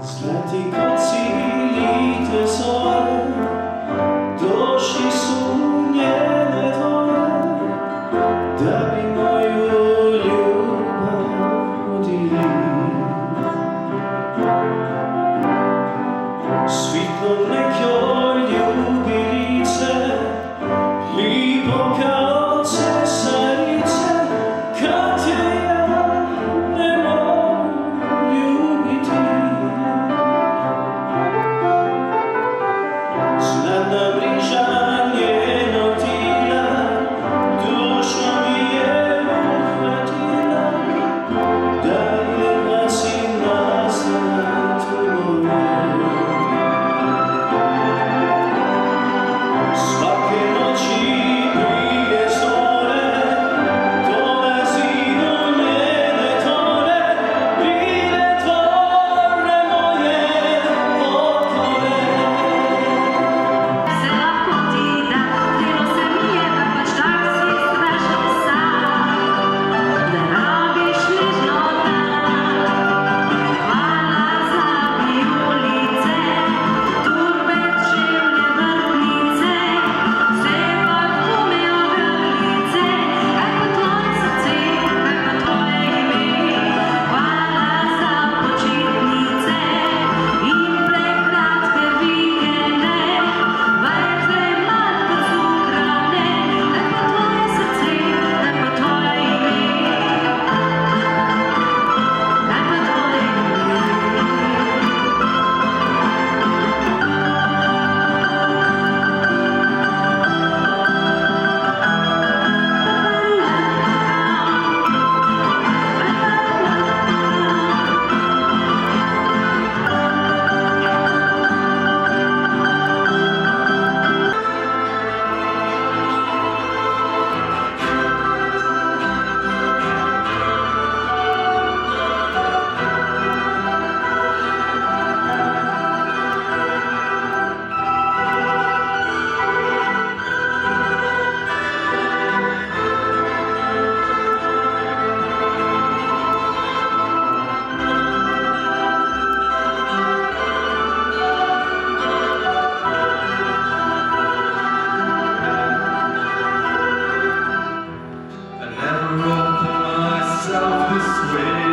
Zlati koci lite zore, došli su njene dvore, da bi moju ljubav udili. Svitlo nekoj ljubilice, lipo kao cesarice, kad je ja ne mogu ljubiti. Znatna briža njenog tila, dušu mi je uhvatila, da je bacim nazad u more. Svake noći prije zore, dolazi do njene tvore, bile tvore moje pokore. Se lako ti da, tijelo se mijeva, baš tak si strašno sam, da rabiš ližno dan. Hvala za vijulice, turbe čivlje vrtnice, sepak pume ogrlice, kako tvoje srce, kako tvoje ime. Hvala za počitnice in prekratke vikende, vajte matko cukrane, kako tvoje srce, kako tvoje ime. Kako tvoje I never opened myself this way.